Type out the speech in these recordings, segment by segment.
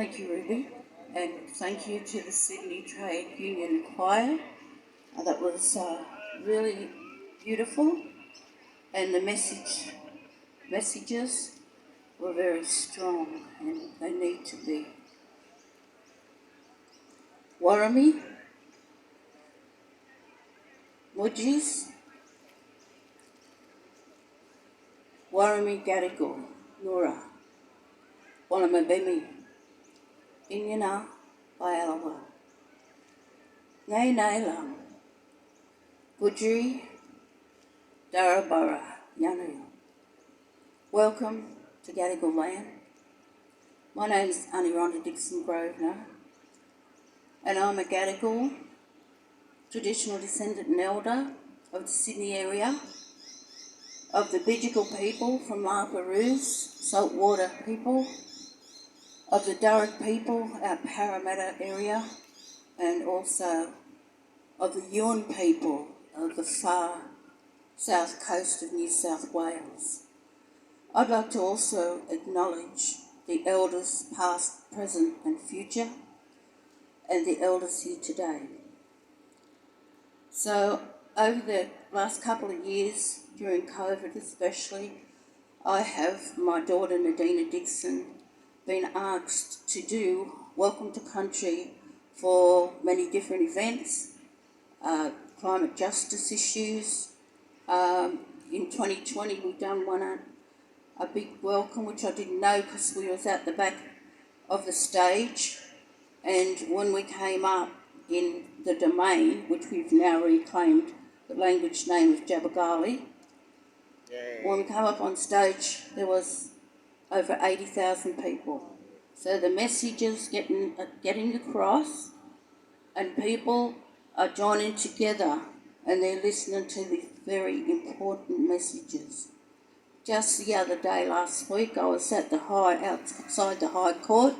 Thank you, Ruby, and thank you to the Sydney Trade Union Choir. That was really beautiful, and the messages were very strong, and they need to be. Warami, Mudgis, Warami Gadigal, Nura, Walamabemi, Inyana, Bayalawa, Ngay Nailam, Budri, Darabara, Yanu. Welcome to Gadigal land. My name is Annie Rhonda Dixon Grosvenor, and I'm a Gadigal, traditional descendant and elder of the Sydney area, of the Bidjigal people from Larparoos, saltwater people, of the Durrock people, our Parramatta area, and also of the Yuin people of the far south coast of New South Wales. I'd like to also acknowledge the elders past, present and future, and the elders here today. So over the last couple of years, during COVID especially, I have my daughter Nadina Dixon been asked to do Welcome to Country for many different events, climate justice issues. In 2020 we done a big welcome, which I didn't know because we was at the back of the stage, and when we came up in the domain, which we've now reclaimed the language name of Jabagali, when we came up on stage there was over 80,000 people. So the message is getting across, and people are joining together and they're listening to these very important messages. Just the other day, last week, I was at outside the High Court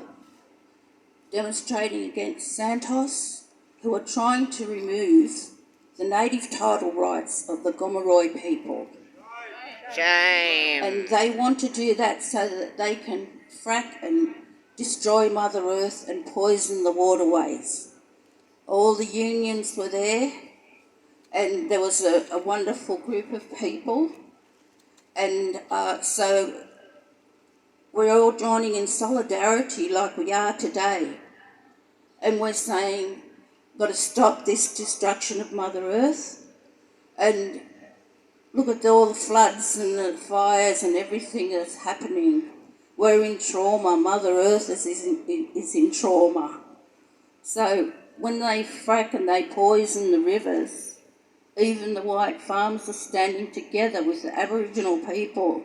demonstrating against Santos, who are trying to remove the native title rights of the Gomeroi people. Shame. And they want to do that so that they can frack and destroy Mother Earth and poison the waterways. All the unions were there, and there was a wonderful group of people, and so we're all joining in solidarity like we are today, and we're saying, got to stop this destruction of Mother Earth. And look at all the floods and the fires and everything that's happening. We're in trauma. Mother Earth is in trauma. So when they frack and they poison the rivers, even the white farmers are standing together with the Aboriginal people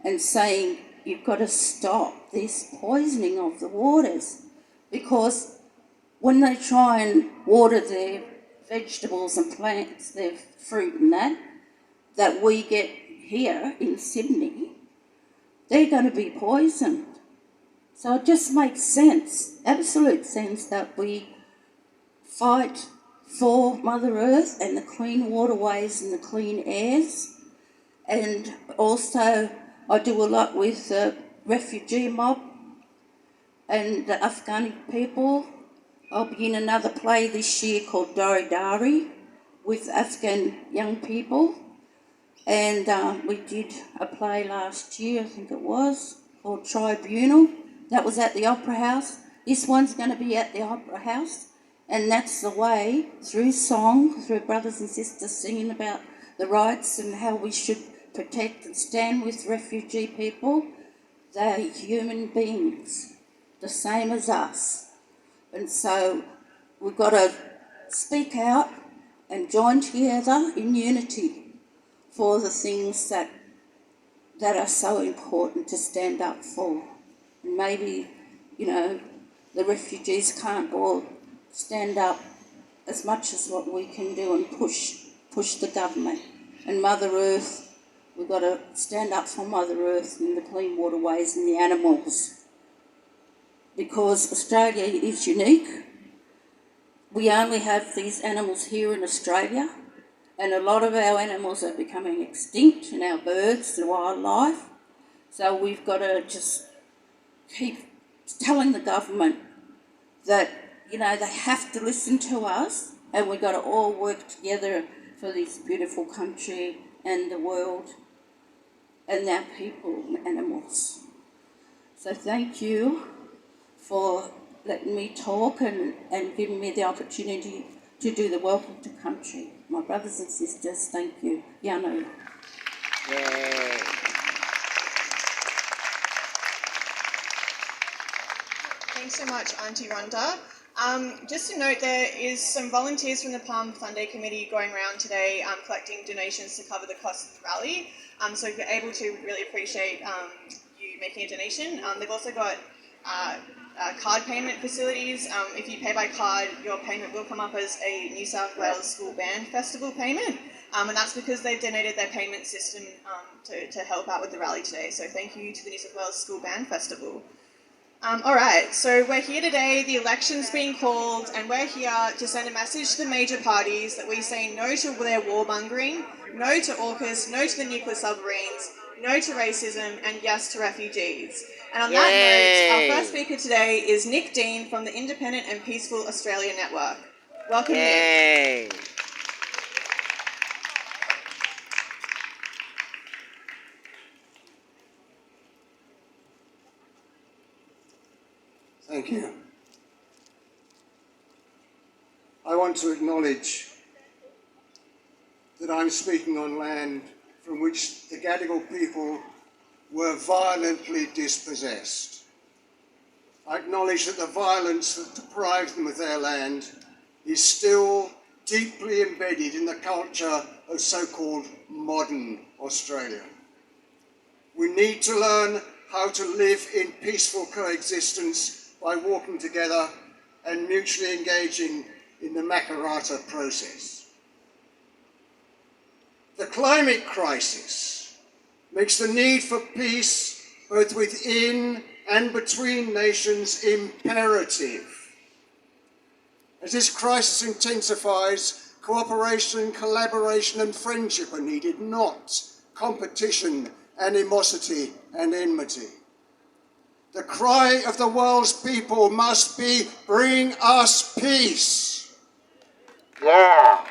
and saying, you've got to stop this poisoning of the waters, because when they try and water their vegetables and plants, their fruit and that we get here in Sydney, they're going to be poisoned. So it just makes sense, absolute sense, that we fight for Mother Earth and the clean waterways and the clean airs. And also I do a lot with the refugee mob and the Afghani people. I'll be in another play this year called Dari Dari with Afghan young people. And we did a play last year, I think it was, called Tribunal. That was at the Opera House. This one's going to be at the Opera House. And that's the way, through song, through brothers and sisters singing about the rights and how we should protect and stand with refugee people. They're human beings, the same as us. And so we've got to speak out and join together in unity for the things that are so important to stand up for. And maybe, the refugees can't all stand up as much as what we can do and push the government. And Mother Earth, we've got to stand up for Mother Earth and the clean waterways and the animals. Because Australia is unique. We only have these animals here in Australia, and a lot of our animals are becoming extinct, and our birds, the wildlife. So we've got to just keep telling the government that, they have to listen to us and we've got to all work together for this beautiful country and the world and our people and animals. So thank you for letting me talk and giving me the opportunity to do the Welcome to Country. My brothers and sisters, thank you. Yano. Yay. Thanks so much, Auntie Rhonda. Just to note, there is some volunteers from the Palm Sunday Committee going around today collecting donations to cover the cost of the rally. So if you're able to, really appreciate you making a donation. They've also got card payment facilities. If you pay by card, your payment will come up as a New South Wales School Band Festival payment. And that's because they've donated their payment system to help out with the rally today. So thank you to the New South Wales School Band Festival. All right, so we're here today, the election's being called, and we're here to send a message to the major parties that we say no to their warmongering, no to AUKUS, no to the nuclear submarines, no to racism, and yes to refugees. And on that note, our first speaker today is Nick Dean from the Independent and Peaceful Australia Network. Welcome, Nick. Thank you. I want to acknowledge that I'm speaking on land from which the Gadigal people were violently dispossessed. I acknowledge that the violence that deprived them of their land is still deeply embedded in the culture of so-called modern Australia. We need to learn how to live in peaceful coexistence by walking together and mutually engaging in the Makarrata process. The climate crisis makes the need for peace, both within and between nations, imperative. As this crisis intensifies, cooperation, collaboration and friendship are needed, not competition, animosity and enmity. The cry of the world's people must be, bring us peace. Yeah.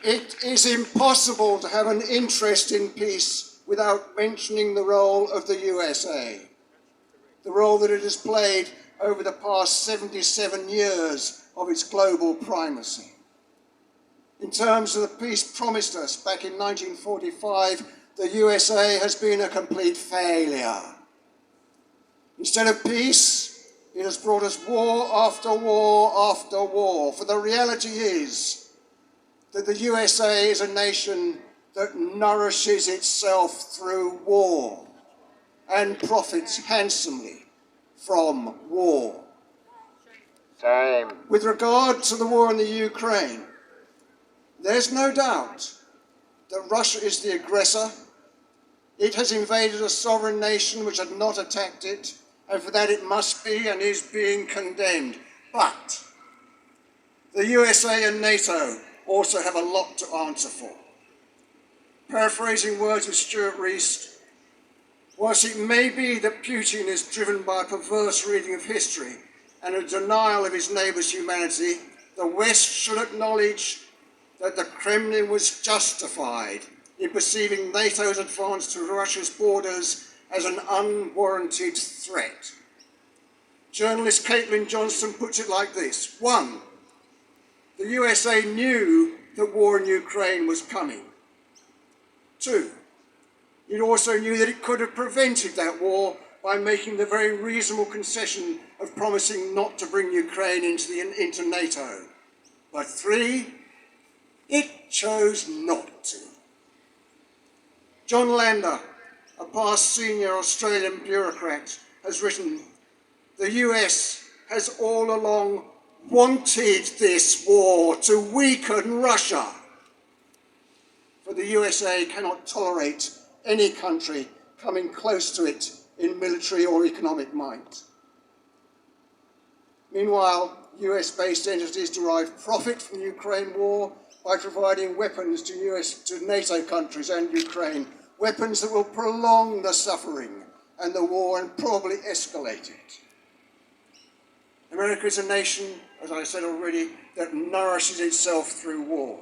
It is impossible to have an interest in peace without mentioning the role of the USA, the role that it has played over the past 77 years of its global primacy. In terms of the peace promised us back in 1945, the USA has been a complete failure. Instead of peace, it has brought us war after war after war. For the reality is that the USA is a nation that nourishes itself through war and profits handsomely from war. Same. With regard to the war in the Ukraine, there's no doubt that Russia is the aggressor. It has invaded a sovereign nation which had not attacked it, and for that it must be and is being condemned. But the USA and NATO also have a lot to answer for. Paraphrasing words of Stuart Rees, whilst it may be that Putin is driven by a perverse reading of history and a denial of his neighbour's humanity, the West should acknowledge that the Kremlin was justified in perceiving NATO's advance to Russia's borders as an unwarranted threat. Journalist Caitlin Johnston puts it like this. 1. The USA knew that war in Ukraine was coming. 2. It also knew that it could have prevented that war by making the very reasonable concession of promising not to bring Ukraine into NATO. But 3, it chose not to. John Lander, a past senior Australian bureaucrat, has written, the US has all along wanted this war to weaken Russia. For the USA cannot tolerate any country coming close to it in military or economic might. Meanwhile, US-based entities derive profit from the Ukraine war by providing weapons to NATO countries and Ukraine, weapons that will prolong the suffering and the war and probably escalate it. America is a nation, as I said already, that nourishes itself through war.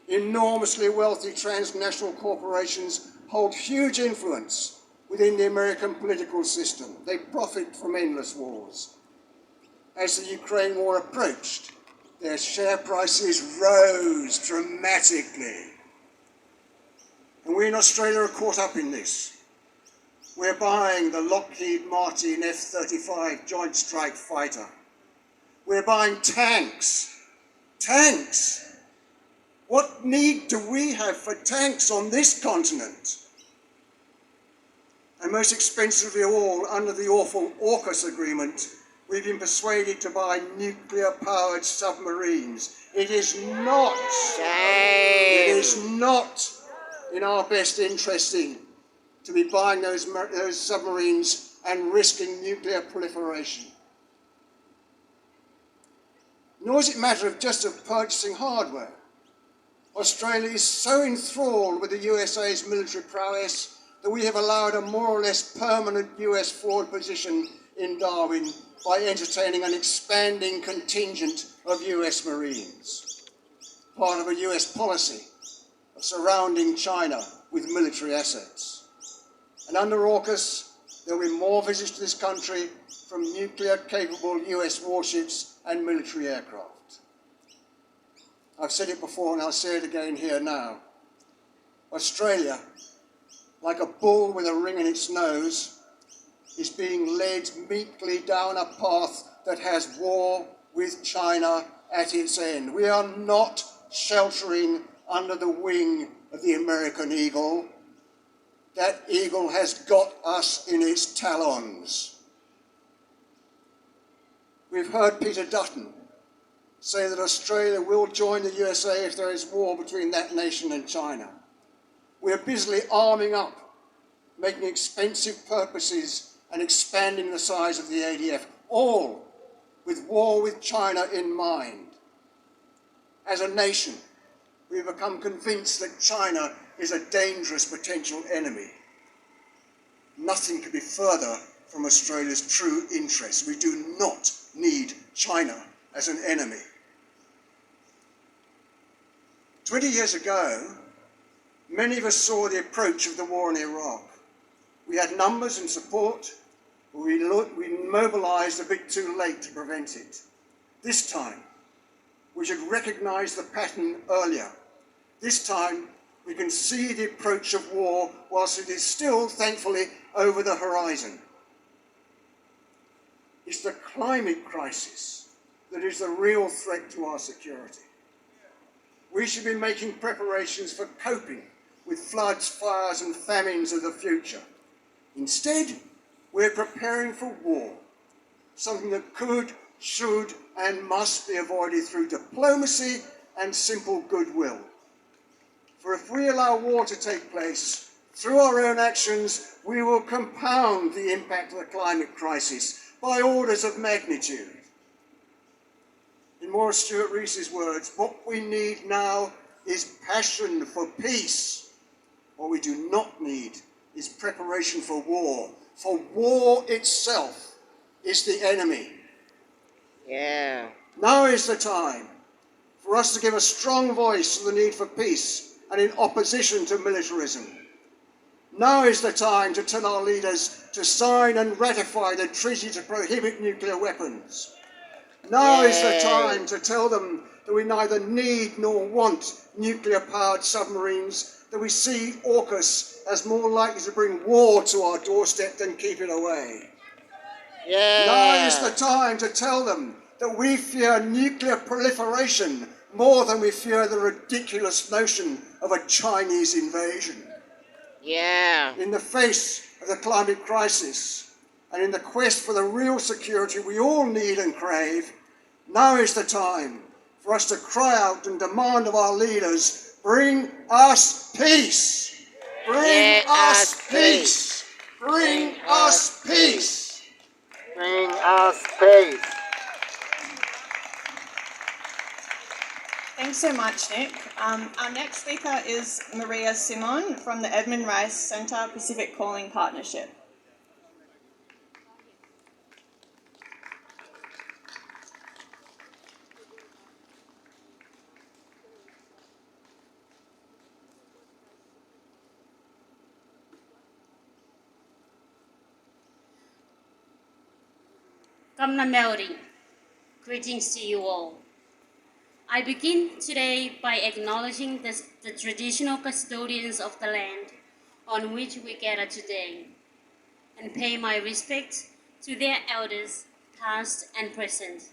Enormously wealthy transnational corporations hold huge influence within the American political system. They profit from endless wars. As the Ukraine war approached, their share prices rose dramatically. And we in Australia are caught up in this. We're buying the Lockheed Martin F-35 Joint Strike Fighter. We're buying tanks. Tanks! What need do we have for tanks on this continent? And most expensively of all, under the awful AUKUS agreement, we've been persuaded to buy nuclear-powered submarines. It is not in our best interest to be buying those submarines and risking nuclear proliferation. Nor is it a matter of just purchasing hardware. Australia is so enthralled with the USA's military prowess that we have allowed a more or less permanent US forward position in Darwin by entertaining an expanding contingent of US Marines, part of a US policy of surrounding China with military assets. And under AUKUS, there will be more visits to this country from nuclear-capable US warships and military aircraft. I've said it before and I'll say it again here now. Australia, like a bull with a ring in its nose, is being led meekly down a path that has war with China at its end. We are not sheltering under the wing of the American eagle. That eagle has got us in its talons. We've heard Peter Dutton say that Australia will join the USA if there is war between that nation and China. We are busily arming up, making expensive purchases and expanding the size of the ADF, all with war with China in mind. As a nation, we have become convinced that China is a dangerous potential enemy. Nothing could be further from Australia's true interests. We do not need China as an enemy. 20 years ago, many of us saw the approach of the war in Iraq. We had numbers and support, but we mobilised a bit too late to prevent it. This time, we should recognise the pattern earlier. This time, we can see the approach of war whilst it is still, thankfully, over the horizon. It's the climate crisis that is the real threat to our security. We should be making preparations for coping with floods, fires and famines of the future. Instead, we're preparing for war, something that could, should and must be avoided through diplomacy and simple goodwill. For if we allow war to take place, through our own actions, we will compound the impact of the climate crisis by orders of magnitude. In Maurice Stewart Rees's words, what we need now is passion for peace. What we do not need is preparation for war. For war itself is the enemy. Yeah. Now is the time for us to give a strong voice to the need for peace and in opposition to militarism. Now is the time to tell our leaders to sign and ratify the treaty to prohibit nuclear weapons. Now is the time to tell them that we neither need nor want nuclear-powered submarines, that we see AUKUS as more likely to bring war to our doorstep than keep it away. Yeah. Now is the time to tell them that we fear nuclear proliferation more than we fear the ridiculous notion of a Chinese invasion. Yeah. In the face of the climate crisis and in the quest for the real security we all need and crave, now is the time for us to cry out and demand of our leaders, bring us peace! Bring us peace! Bring us peace! Bring us peace. Thanks so much, Nick. Our next speaker is Maria Simon from the Edmund Rice Centre Pacific Calling Partnership. Kamna Melody. Greetings to you all. I begin today by acknowledging the traditional custodians of the land on which we gather today and pay my respect to their elders, past and present.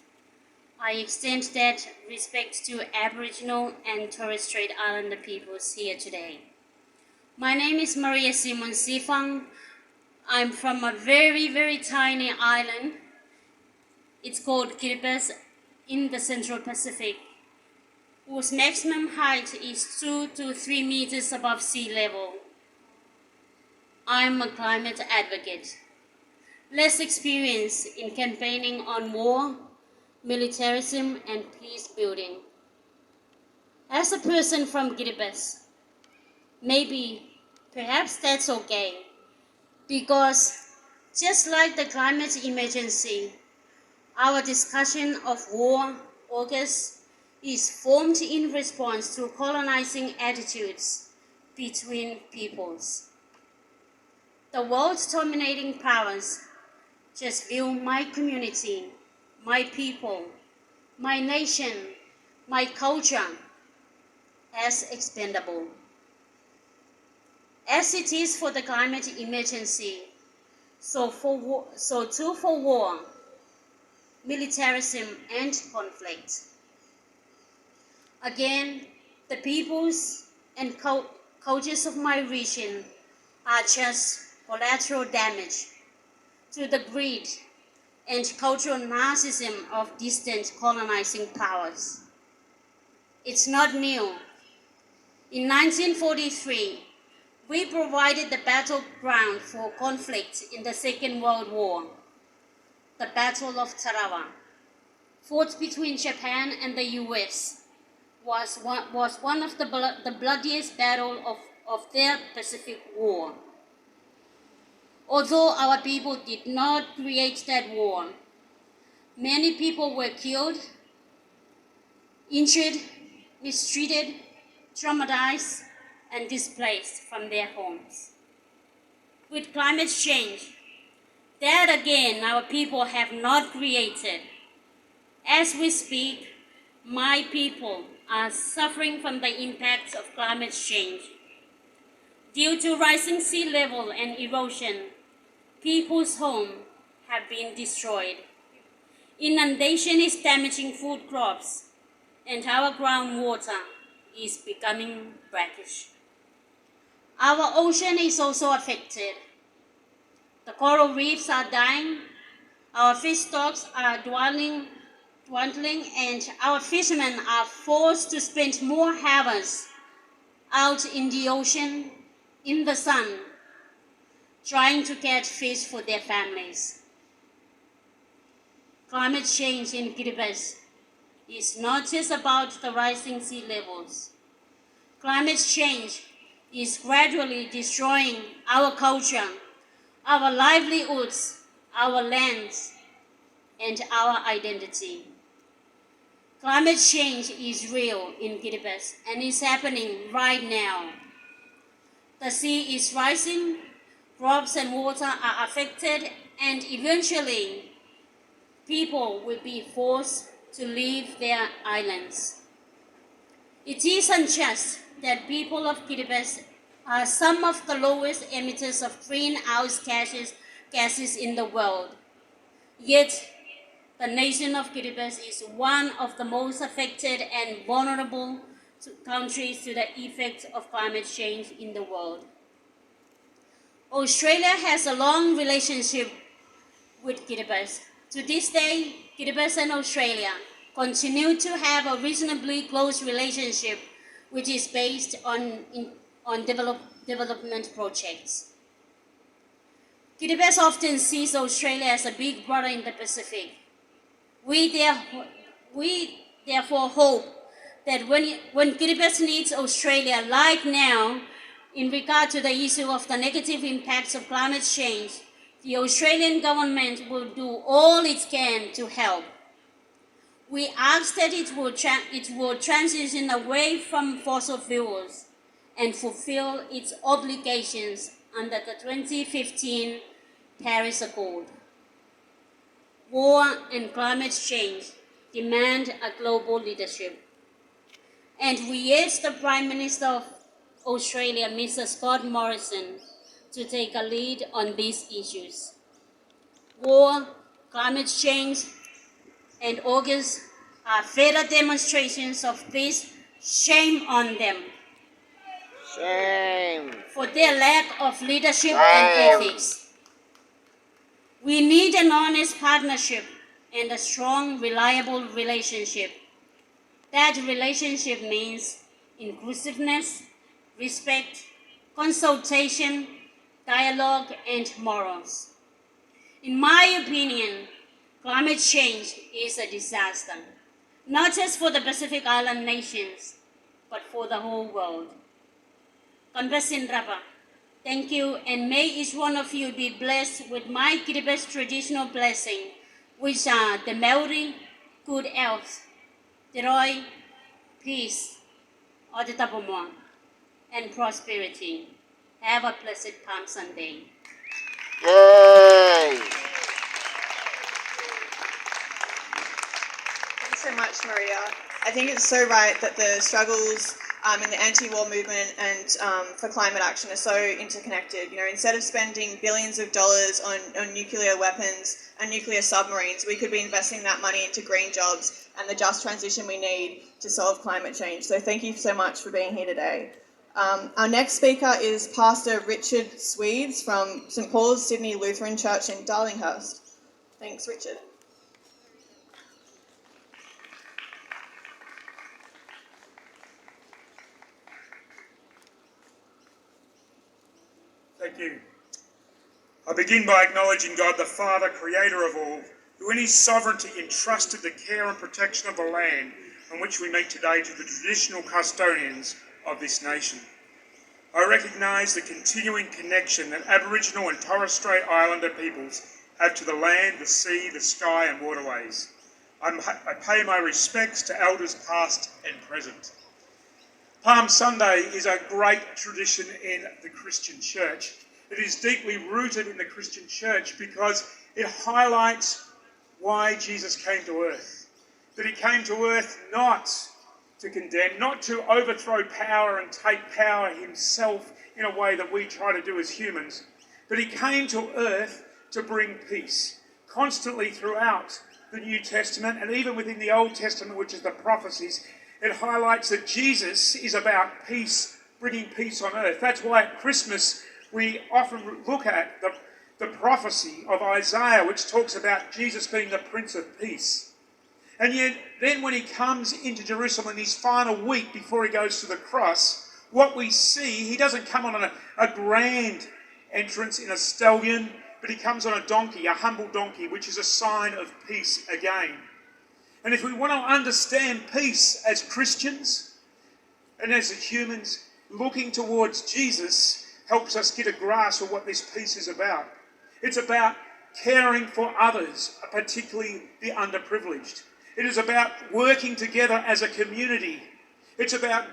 I extend that respect to Aboriginal and Torres Strait Islander peoples here today. My name is Maria Simon Sifang. I'm from a very, very tiny island. It's called Kiribati in the Central Pacific, whose maximum height is 2 to 3 meters above sea level. I'm a climate advocate. Less experience in campaigning on war, militarism, and peace building. As a person from Kiribati, perhaps that's okay, because just like the climate emergency, our discussion of war, AUKUS, is formed in response to colonizing attitudes between peoples. The world's dominating powers just view my community, my people, my nation, my culture as expendable. As it is for the climate emergency, so too for war, militarism, and conflict. Again, the peoples and cultures of my region are just collateral damage to the greed and cultural narcissism of distant colonizing powers. It's not new. In 1943, we provided the battleground for conflict in the Second World War, the Battle of Tarawa, fought between Japan and the US, was one of the bloodiest battles of their Pacific War. Although our people did not create that war, many people were killed, injured, mistreated, traumatized, and displaced from their homes. With climate change, that again our people have not created. As we speak, my people are suffering from the impacts of climate change. Due to rising sea level and erosion, people's homes have been destroyed. Inundation is damaging food crops, and our groundwater is becoming brackish. Our ocean is also affected. The coral reefs are dying, our fish stocks are dwindling, and our fishermen are forced to spend more hours out in the ocean, in the sun, trying to catch fish for their families. Climate change in Kiribati is not just about the rising sea levels. Climate change is gradually destroying our culture, our livelihoods, our lands, and our identity. Climate change is real in Kiribati and is happening right now. The sea is rising, crops and water are affected, and eventually people will be forced to leave their islands. It is unjust that people of Kiribati are some of the lowest emitters of greenhouse gases in the world. Yet, the nation of Kiribati is one of the most affected and vulnerable countries to the effects of climate change in the world. Australia has a long relationship with Kiribati. To this day, Kiribati and Australia continue to have a reasonably close relationship, which is based on development projects. Kiribati often sees Australia as a big brother in the Pacific. We therefore hope that when Kiribati needs Australia, like now, in regard to the issue of the negative impacts of climate change, the Australian government will do all it can to help. We ask that it will transition away from fossil fuels and fulfill its obligations under the 2015 Paris Accord. War and climate change demand a global leadership. And we asked the Prime Minister of Australia, Mr. Scott Morrison, to take a lead on these issues. War, climate change, and August are further demonstrations of this. Shame on them Shame. for their lack of leadership Shame. and ethics. We need an honest partnership and a strong, reliable relationship. That relationship means inclusiveness, respect, consultation, dialogue, and morals. In my opinion, climate change is a disaster, not just for the Pacific Island nations, but for the whole world. Convesin Rapa, thank you, and may each one of you be blessed with my Kiribati traditional blessing, which are the Maori, good health, the Roy, peace, or the Tapomoa, and prosperity. Have a blessed Palm Sunday. Yay! Thanks so much, Maria. I think it's so right that the struggles in the anti-war movement and for climate action are so interconnected. You know, instead of spending billions of dollars on nuclear weapons and nuclear submarines, we could be investing that money into green jobs and the just transition we need to solve climate change. So thank you so much for being here today. Our next speaker is Pastor Richard Swedes from St Paul's Sydney Lutheran Church in Darlinghurst. Thanks, Richard. Thank you. I begin by acknowledging God the Father, creator of all, who in his sovereignty entrusted the care and protection of the land on which we meet today to the traditional custodians of this nation. I recognise the continuing connection that Aboriginal and Torres Strait Islander peoples have to the land, the sea, the sky and waterways. I pay my respects to elders past and present. Palm Sunday is a great tradition in the Christian church. It is deeply rooted in the Christian church because it highlights why Jesus came to earth. That he came to earth not to condemn, not to overthrow power and take power himself in a way that we try to do as humans, but he came to earth to bring peace. Constantly throughout the New Testament and even within the Old Testament, which is the prophecies, it highlights that Jesus is about peace, bringing peace on earth. That's why at Christmas we often look at the prophecy of Isaiah, which talks about Jesus being the Prince of Peace. And yet then when he comes into Jerusalem in his final week before he goes to the cross, what we see, he doesn't come on a grand entrance in a stallion, but he comes on a donkey, a humble donkey, which is a sign of peace again. And if we want to understand peace as Christians and as humans, looking towards Jesus helps us get a grasp of what this peace is about. It's about caring for others, particularly the underprivileged. It is about working together as a community. It's about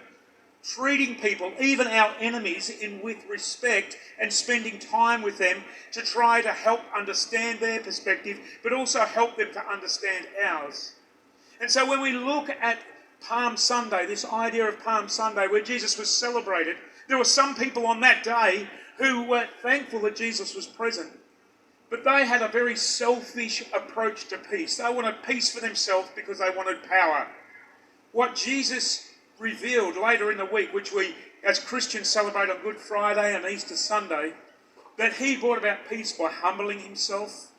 treating people, even our enemies, with respect and spending time with them to try to help understand their perspective, but also help them to understand ours. And so when we look at Palm Sunday, this idea of Palm Sunday where Jesus was celebrated, there were some people on that day who were thankful that Jesus was present. But they had a very selfish approach to peace. They wanted peace for themselves because they wanted power. What Jesus revealed later in the week, which we as Christians celebrate on Good Friday and Easter Sunday, that he brought about peace by humbling himself,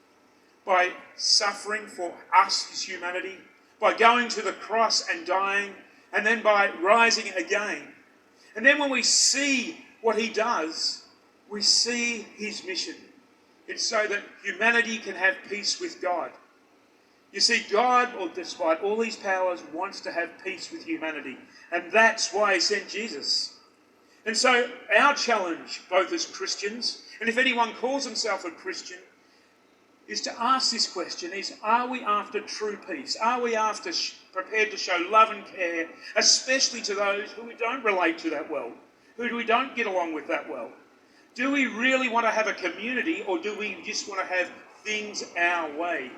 by suffering for us, his humanity, by going to the cross and dying, and then by rising again. And then when we see what he does, we see his mission. It's so that humanity can have peace with God. You see, God, despite all his powers, wants to have peace with humanity. And that's why he sent Jesus. And so our challenge, both as Christians, and if anyone calls himself a Christian, is to ask this question, are we after true peace? Are we prepared to show love and care, especially to those who we don't relate to that well, who we don't get along with that well? Do we really want to have a community, or do we just want to have things our way?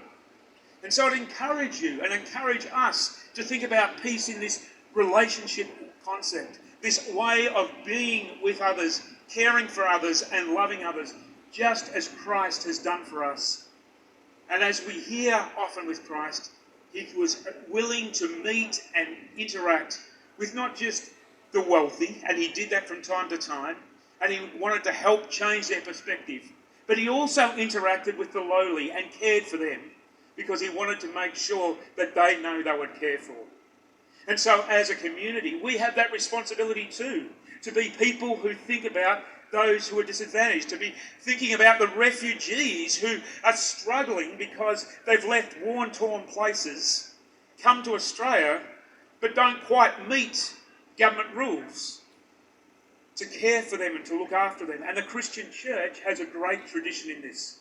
And so I'd encourage you and encourage us to think about peace in this relationship concept, this way of being with others, caring for others and loving others, just as Christ has done for us. And as we hear often with Christ, he was willing to meet and interact with not just the wealthy, and he did that from time to time, and he wanted to help change their perspective. But he also interacted with the lowly and cared for them because he wanted to make sure that they know they were cared for. And so as a community, we have that responsibility too, to be people who think about those who are disadvantaged, to be thinking about the refugees who are struggling because they've left war-torn places, come to Australia, but don't quite meet government rules, to care for them and to look after them. And the Christian church has a great tradition in this.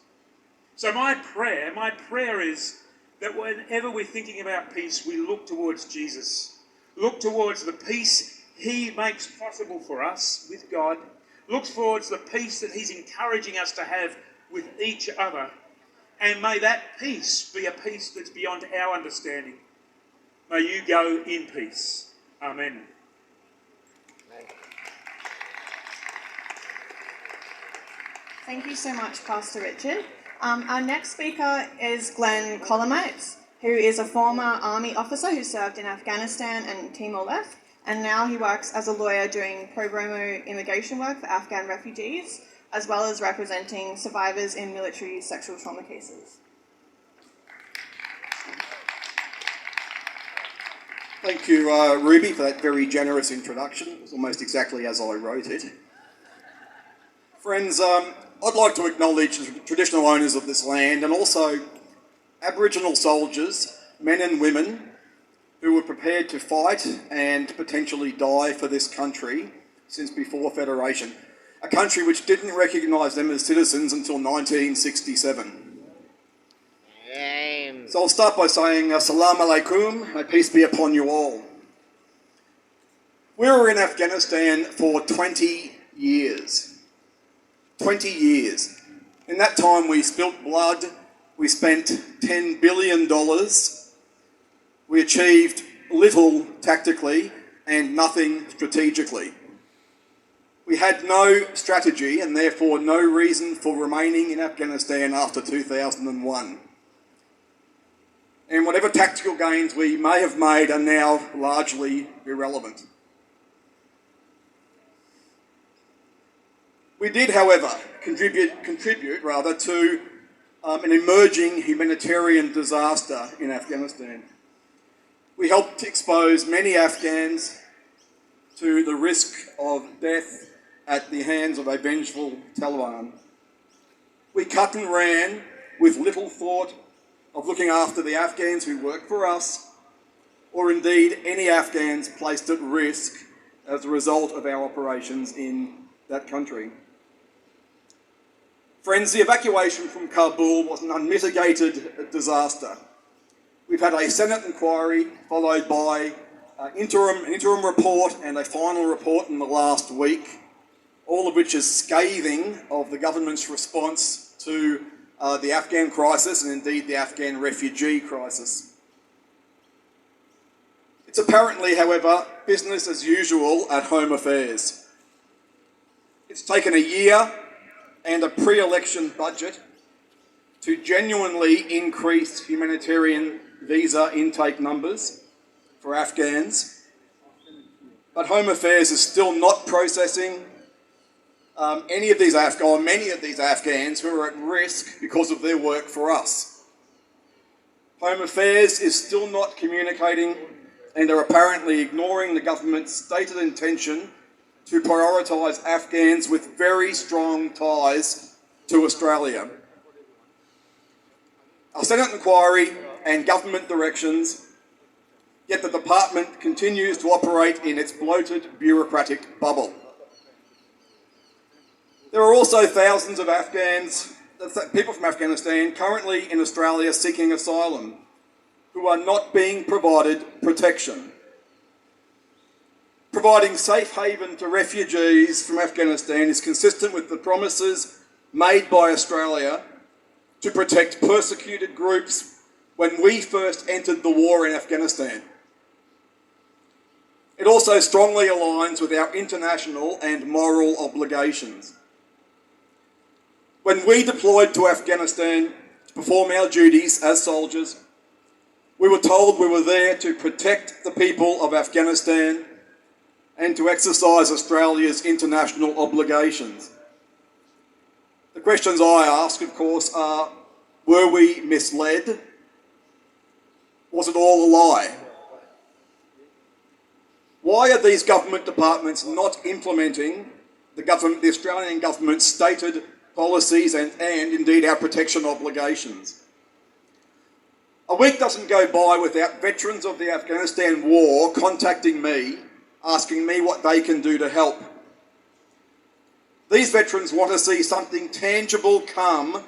So my prayer is that whenever we're thinking about peace, we look towards Jesus. Look towards the peace he makes possible for us with God. Look towards the peace that he's encouraging us to have with each other. And may that peace be a peace that's beyond our understanding. May you go in peace. Amen. Thank you so much, Pastor Richard. Our next speaker is Glenn Colomates, who is a former army officer who served in Afghanistan and Timor-Leste, and now he works as a lawyer doing pro bono immigration work for Afghan refugees, as well as representing survivors in military sexual trauma cases. Thank you, Ruby, for that very generous introduction. It was almost exactly as I wrote it. Friends, I'd like to acknowledge the traditional owners of this land and also Aboriginal soldiers, men and women, who were prepared to fight and potentially die for this country since before Federation, a country which didn't recognise them as citizens until 1967. So I'll start by saying Assalamu alaikum, peace be upon you all. We were in Afghanistan for 20 years. 20 years. In that time we spilt blood, we spent $10 billion, we achieved little tactically and nothing strategically. We had no strategy and therefore no reason for remaining in Afghanistan after 2001. And whatever tactical gains we may have made are now largely irrelevant. We did, however, contribute to an emerging humanitarian disaster in Afghanistan. We helped expose many Afghans to the risk of death at the hands of a vengeful Taliban. We cut and ran with little thought of looking after the Afghans who work for us, or indeed any Afghans placed at risk as a result of our operations in that country. Friends, the evacuation from Kabul was an unmitigated disaster. We've had a Senate inquiry followed by an interim report and a final report in the last week, all of which is scathing of the government's response to the Afghan crisis and indeed the Afghan refugee crisis. It's apparently, however, business as usual at Home Affairs. It's taken a year and a pre-election budget to genuinely increase humanitarian visa intake numbers for Afghans, but Home Affairs is still not processing many of these Afghans who are at risk because of their work for us. Home Affairs is still not communicating and are apparently ignoring the government's stated intention to prioritise Afghans with very strong ties to Australia. Our Senate inquiry and government directions, yet the department continues to operate in its bloated bureaucratic bubble. There are also thousands of people from Afghanistan currently in Australia seeking asylum who are not being provided protection. Providing safe haven to refugees from Afghanistan is consistent with the promises made by Australia to protect persecuted groups when we first entered the war in Afghanistan. It also strongly aligns with our international and moral obligations. When we deployed to Afghanistan to perform our duties as soldiers, we were told we were there to protect the people of Afghanistan and to exercise Australia's international obligations. The questions I ask, of course, are, were we misled? Was it all a lie? Why are these government departments not implementing the Australian government's stated policies and indeed our protection obligations? A week doesn't go by without veterans of the Afghanistan war contacting me, asking me what they can do to help. These veterans want to see something tangible come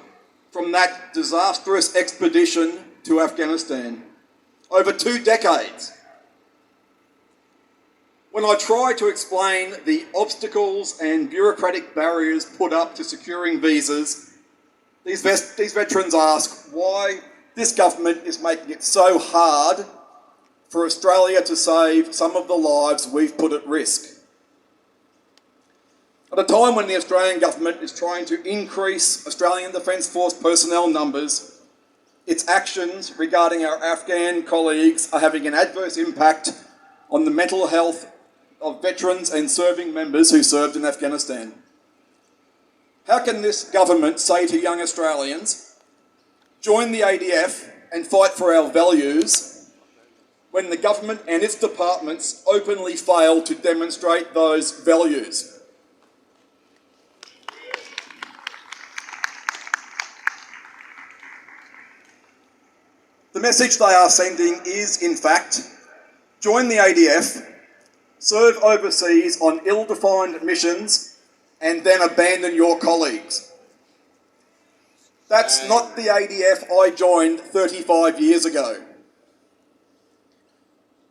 from that disastrous expedition to Afghanistan. Over 2 decades. When I try to explain the obstacles and bureaucratic barriers put up to securing visas, these veterans ask why this government is making it so hard for Australia to save some of the lives we've put at risk. At a time when the Australian government is trying to increase Australian Defence Force personnel numbers, its actions regarding our Afghan colleagues are having an adverse impact on the mental health of veterans and serving members who served in Afghanistan. How can this government say to young Australians, join the ADF and fight for our values, when the government and its departments openly fail to demonstrate those values? The message they are sending is, in fact, join the ADF, serve overseas on ill-defined missions, and then abandon your colleagues. That's not the ADF I joined 35 years ago.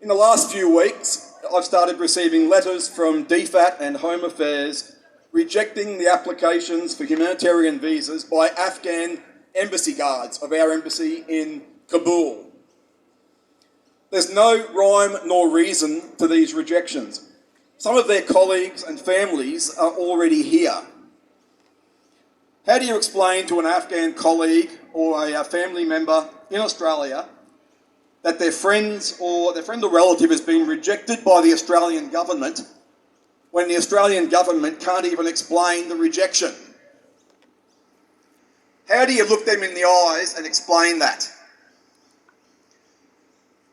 In the last few weeks, I've started receiving letters from DFAT and Home Affairs rejecting the applications for humanitarian visas by Afghan embassy guards of our embassy in Kabul. There's no rhyme nor reason to these rejections. Some of their colleagues and families are already here. How do you explain to an Afghan colleague or a family member in Australia that their friend or relative has been rejected by the Australian government when the Australian government can't even explain the rejection? How do you look them in the eyes and explain that?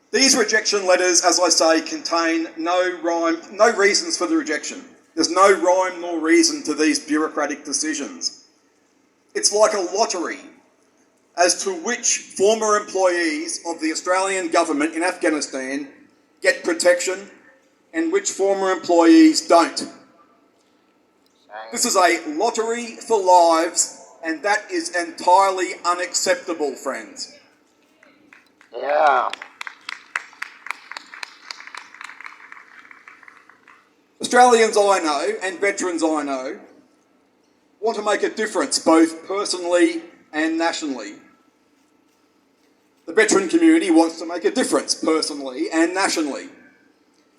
These rejection letters, as I say, contain no reasons for the rejection. There's no rhyme nor reason to these bureaucratic decisions. It's like a lottery as to which former employees of the Australian government in Afghanistan get protection and which former employees don't. This is a lottery for lives, and that is entirely unacceptable, friends. Yeah. Australians I know, and veterans I know, want to make a difference both personally and nationally. The veteran community wants to make a difference personally and nationally.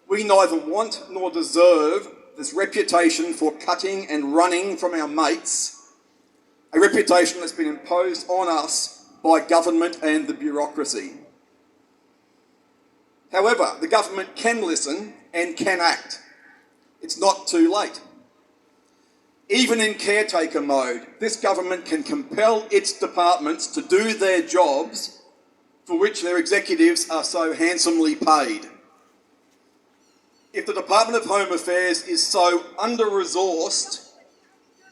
We neither want nor deserve this reputation for cutting and running from our mates, a reputation that's been imposed on us by government and the bureaucracy. However, the government can listen and can act. It's not too late. Even in caretaker mode, this government can compel its departments to do their jobs for which their executives are so handsomely paid. If the Department of Home Affairs is so under-resourced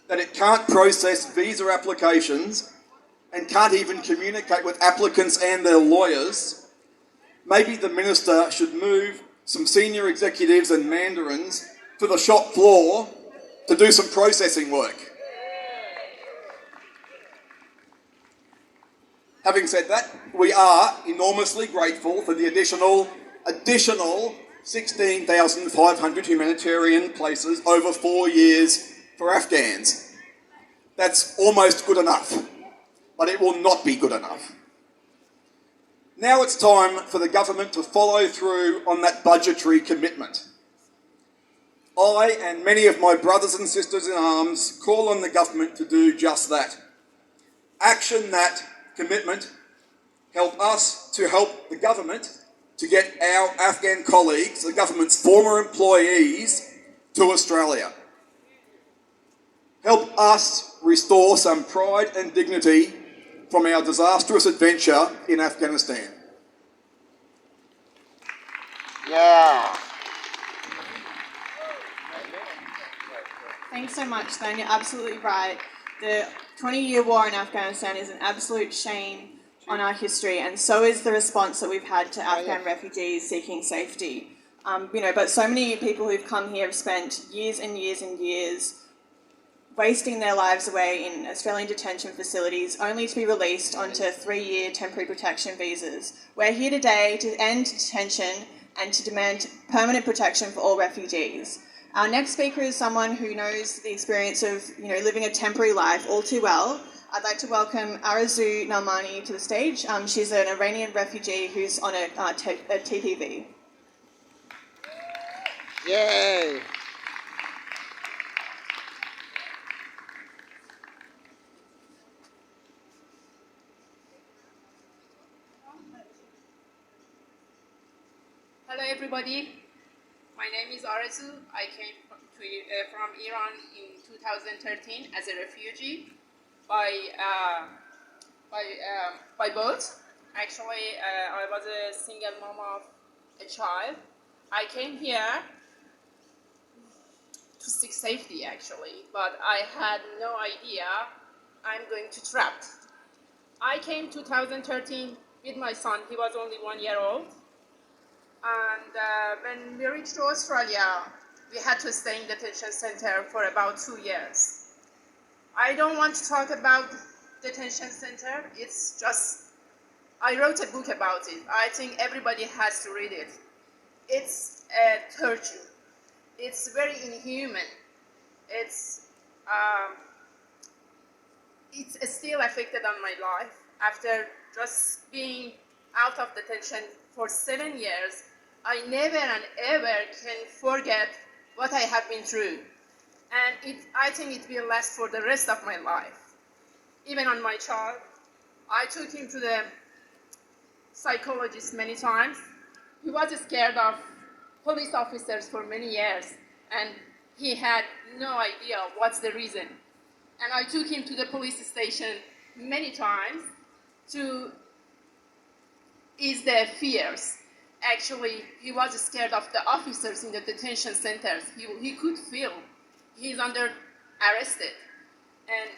that it can't process visa applications and can't even communicate with applicants and their lawyers, maybe the Minister should move some senior executives and mandarins to the shop floor to do some processing work. Having said that, we are enormously grateful for the additional 16,500 humanitarian places over 4 years for Afghans. That's almost good enough, but it will not be good enough. Now it's time for the government to follow through on that budgetary commitment. I and many of my brothers and sisters in arms call on the government to do just that. Action that commitment, help us to help the government to get our Afghan colleagues, the government's former employees, to Australia. Help us restore some pride and dignity from our disastrous adventure in Afghanistan. Yeah. Thanks so much, Dan. You're absolutely right. The 20-year war in Afghanistan is an absolute shame on our history, and so is the response that we've had to Afghan refugees seeking safety. But so many people who've come here have spent years and years and years wasting their lives away in Australian detention facilities only to be released onto 3-year temporary protection visas. We're here today to end detention and to demand permanent protection for all refugees. Our next speaker is someone who knows the experience of living a temporary life all too well. I'd like to welcome Arzu Nalmani to the stage. She's an Iranian refugee who's on a TPV. Yay. Hello everybody, my name is Arzu. I came from Iran in 2013 as a refugee by boat. Actually, I was a single mom of a child. I came here to seek safety actually, but I had no idea I'm going to trap. I came 2013 with my son. He was only 1 year old. And when we reached Australia, we had to stay in detention center for about 2 years. I don't want to talk about detention center. It's just, I wrote a book about it. I think everybody has to read it. It's a torture. It's very inhuman. It's still affected on my life. After just being out of detention for 7 years, I never and ever can forget what I have been through. And I think it will last for the rest of my life. Even on my child, I took him to the psychologist many times. He was scared of police officers for many years, and he had no idea what's the reason. And I took him to the police station many times to ease their fears. Actually, he was scared of the officers in the detention centers. He could feel he's under arrested. And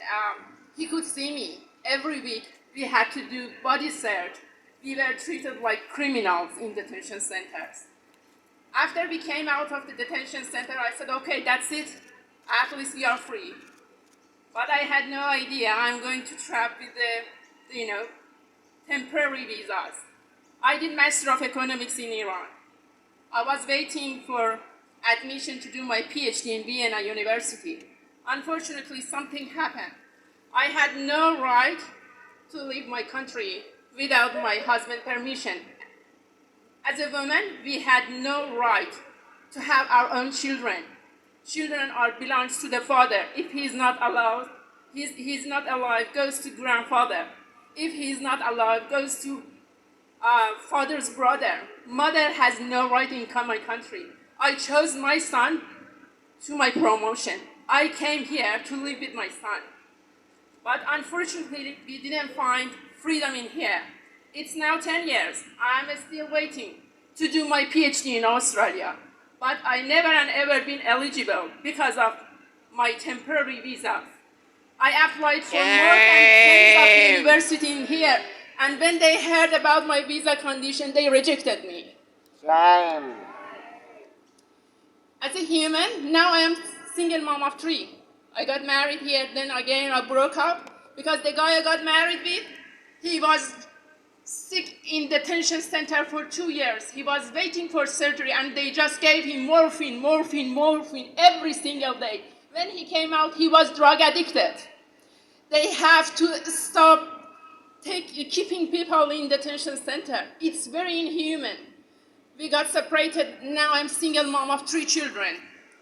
he could see me. Every week, we had to do body search. We were treated like criminals in detention centers. After we came out of the detention center, I said, okay, that's it. At least we are free. But I had no idea I'm going to trap with the, temporary visas. I did Master of Economics in Iran. I was waiting for admission to do my PhD in Vienna University. Unfortunately, something happened. I had no right to leave my country without my husband's permission. As a woman, we had no right to have our own children. Children belongs to the father. If he's not allowed, he's not alive, goes to grandfather. If he's not alive, goes to father's brother. Mother has no right in my country. I chose my son to my promotion. I came here to live with my son. But unfortunately, we didn't find freedom in here. It's now 10 years. I'm still waiting to do my PhD in Australia. But I never and ever been eligible because of my temporary visa. I applied for more than 10 universities in here. And when they heard about my visa condition, they rejected me. Shame. As a human, now I am single mom of 3. I got married here, then again I broke up because the guy I got married with, he was sick in detention center for 2 years. He was waiting for surgery and they just gave him morphine every single day. When he came out, he was drug addicted. They have to stop keeping people in detention center. It's very inhuman. We got separated. Now I'm single mom of 3 children.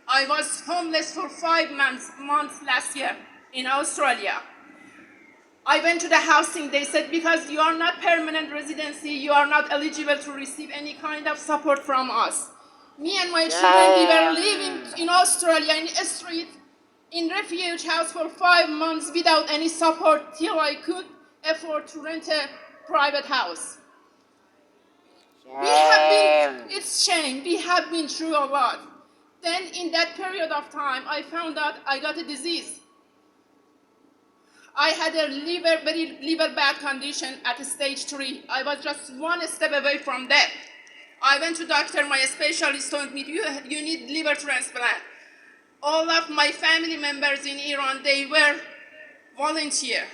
I was homeless for 5 months last year in Australia. I went to the housing. They said, because you are not permanent residency, you are not eligible to receive any kind of support from us. Me and my children, we were living in Australia in a street, in refuge house for 5 months without any support till I could afford to rent a private house. It's shame. We have been through a lot. Then in that period of time, I found out I got a disease. I had a very liver bad condition at stage 3. I was just 1 step away from death. I went to doctor, my specialist told me, you need liver transplant. All of my family members in Iran, they were volunteer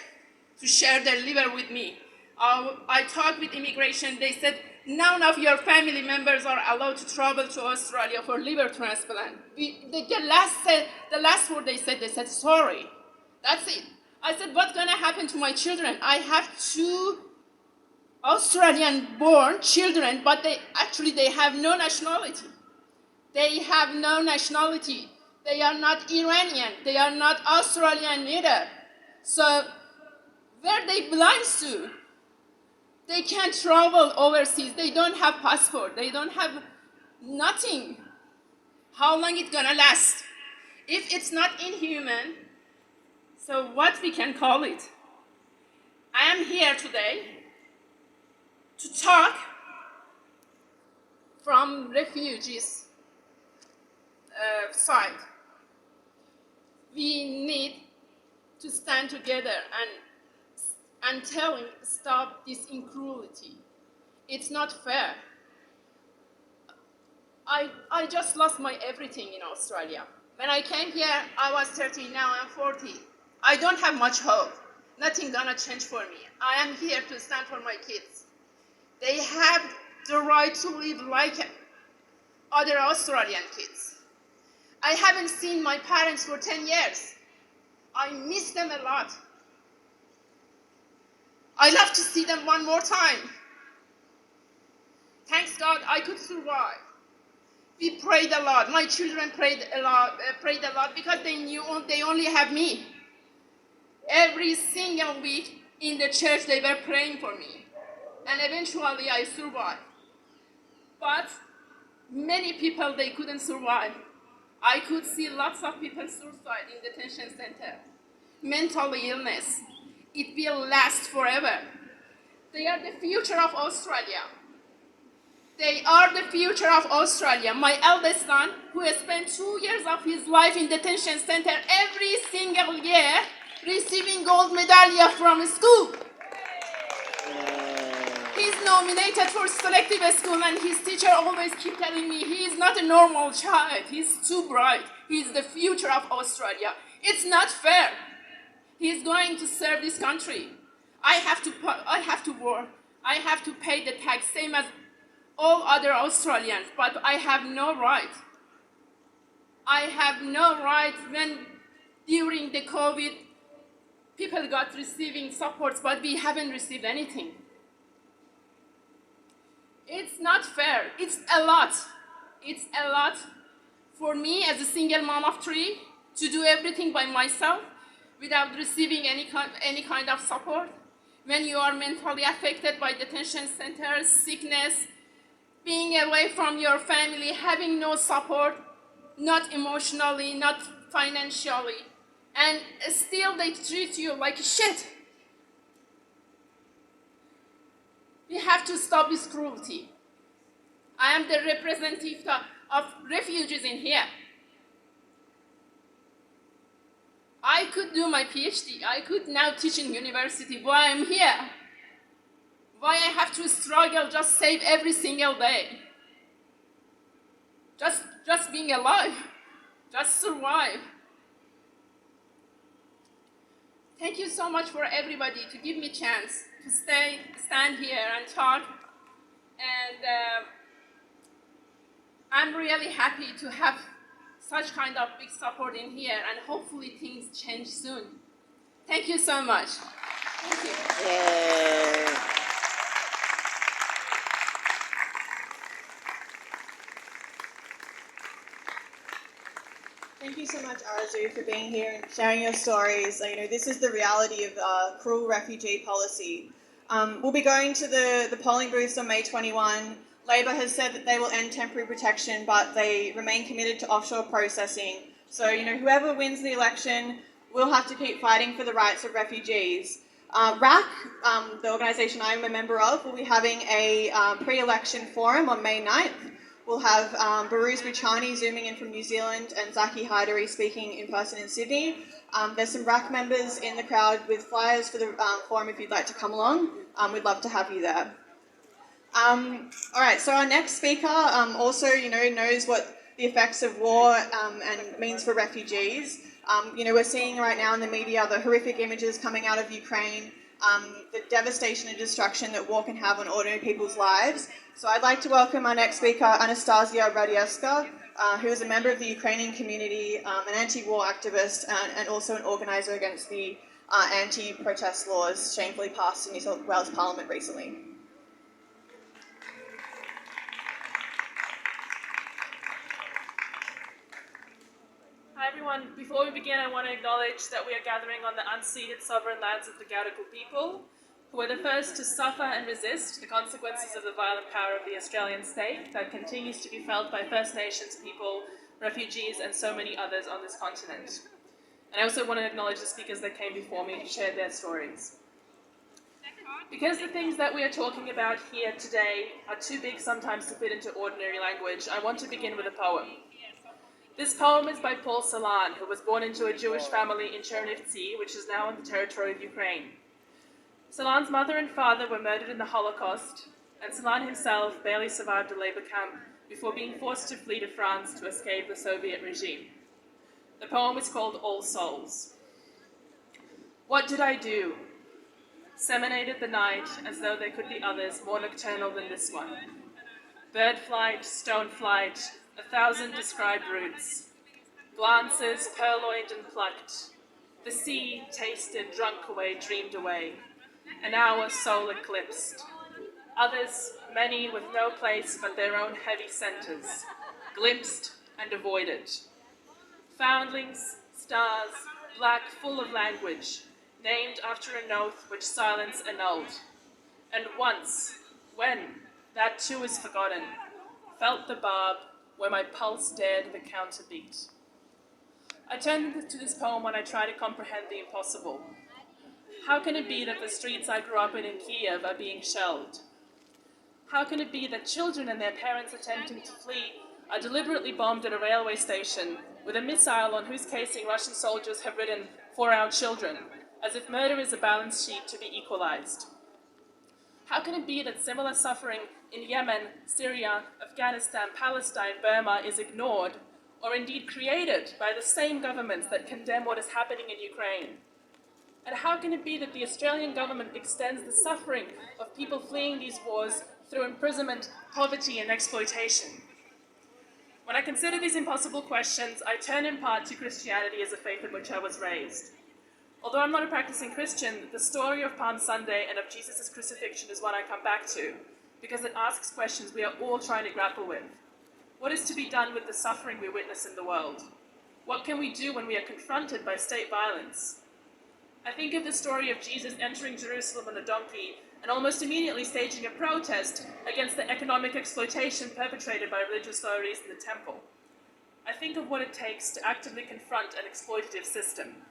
to share their liver with me. I talked with immigration, they said, none of your family members are allowed to travel to Australia for liver transplant. The last word they said, sorry. That's it. I said, what's gonna happen to my children? I have 2 Australian-born children, but they have no nationality. They have no nationality. They are not Iranian. They are not Australian either. So where they belong to, they can't travel overseas. They don't have passport. They don't have nothing. How long it's gonna last? If it's not inhuman, so what we can call it? I am here today to talk from refugees' side. We need to stand together and tell him, stop this cruelty. It's not fair. I just lost my everything in Australia. When I came here, I was 30, now I'm 40. I don't have much hope. Nothing gonna change for me. I am here to stand for my kids. They have the right to live like other Australian kids. I haven't seen my parents for 10 years. I miss them a lot. I love to see them one more time. Thanks God I could survive. We prayed a lot. My children prayed a lot because they knew they only have me. Every single week in the church they were praying for me. And eventually I survived. But many people, they couldn't survive. I could see lots of people suicide in detention center. Mental illness. It will last forever. They are the future of Australia. They are the future of Australia. My eldest son, who has spent 2 years of his life in detention center every single year, receiving gold medal from school. He's nominated for selective school and his teacher always keep telling me he is not a normal child. He's too bright. He's the future of Australia. It's not fair. He's going to serve this country. I have to work. I have to pay the tax same as all other Australians, but I have no right. I have no right when during the COVID people got receiving supports, but we haven't received anything. It's not fair. It's a lot. It's a lot for me as a single mom of 3 to do everything by myself without receiving any kind of support. When you are mentally affected by detention centers, sickness, being away from your family, having no support, not emotionally, not financially, and still they treat you like shit. We have to stop this cruelty. I am the representative of refugees in here. I could do my PhD. I could now teach in university. Why I'm here? Why I have to struggle, just save every single day? Just being alive. Just survive. Thank you so much for everybody to give me a chance to stand here and talk. And I'm really happy to have such kind of big support in here, and hopefully things change soon. Thank you so much. Thank you. Yay. Thank you so much, Arzu, for being here and sharing your stories. This is the reality of cruel refugee policy. We'll be going to the polling booths on May 21. Labor has said that they will end temporary protection, but they remain committed to offshore processing. So, whoever wins the election will have to keep fighting for the rights of refugees. RAC, the organisation I'm a member of, will be having a pre-election forum on May 9th. We'll have Baruz Buchani zooming in from New Zealand and Zaki Haidari speaking in person in Sydney. There's some RAC members in the crowd with flyers for the forum if you'd like to come along. We'd love to have you there. All right, so our next speaker also, knows what the effects of war and means for refugees. We're seeing right now in the media the horrific images coming out of Ukraine, the devastation and destruction that war can have on ordinary people's lives. So I'd like to welcome our next speaker, Anastasia Radieska, who is a member of the Ukrainian community, an anti-war activist, and also an organiser against the anti-protest laws shamefully passed in New South Wales Parliament recently. Hi everyone, before we begin I want to acknowledge that we are gathering on the unceded sovereign lands of the Gadigal people, who were the first to suffer and resist the consequences of the violent power of the Australian state that continues to be felt by First Nations people, refugees and so many others on this continent. And I also want to acknowledge the speakers that came before me and shared their stories. Because the things that we are talking about here today are too big sometimes to fit into ordinary language, I want to begin with a poem. This poem is by Paul Celan, who was born into a Jewish family in Chernivtsi, which is now on the territory of Ukraine. Celan's mother and father were murdered in the Holocaust, and Celan himself barely survived a labor camp before being forced to flee to France to escape the Soviet regime. The poem is called All Souls. What did I do? Seminated the night as though there could be others more nocturnal than this one. Bird flight, stone flight, 1,000 described routes. Glances purloined and plucked. The sea tasted, drunk away, dreamed away. An hour soul eclipsed. Others, many with no place but their own heavy centres, glimpsed and avoided. Foundlings, stars, black, full of language, named after an oath which silence annulled. And once, when, that too is forgotten, felt the barb where my pulse dared the counterbeat. I turn to this poem when I try to comprehend the impossible. How can it be that the streets I grew up in Kiev are being shelled? How can it be that children and their parents attempting to flee are deliberately bombed at a railway station with a missile on whose casing Russian soldiers have written, "For our children," as if murder is a balance sheet to be equalized? How can it be that similar suffering in Yemen, Syria, Afghanistan, Palestine, Burma is ignored, or indeed created by the same governments that condemn what is happening in Ukraine? And how can it be that the Australian government extends the suffering of people fleeing these wars through imprisonment, poverty, and exploitation? When I consider these impossible questions, I turn in part to Christianity as a faith in which I was raised. Although I'm not a practicing Christian, the story of Palm Sunday and of Jesus' crucifixion is one I come back to, because it asks questions we are all trying to grapple with. What is to be done with the suffering we witness in the world? What can we do when we are confronted by state violence? I think of the story of Jesus entering Jerusalem on a donkey and almost immediately staging a protest against the economic exploitation perpetrated by religious authorities in the temple. I think of what it takes to actively confront an exploitative system.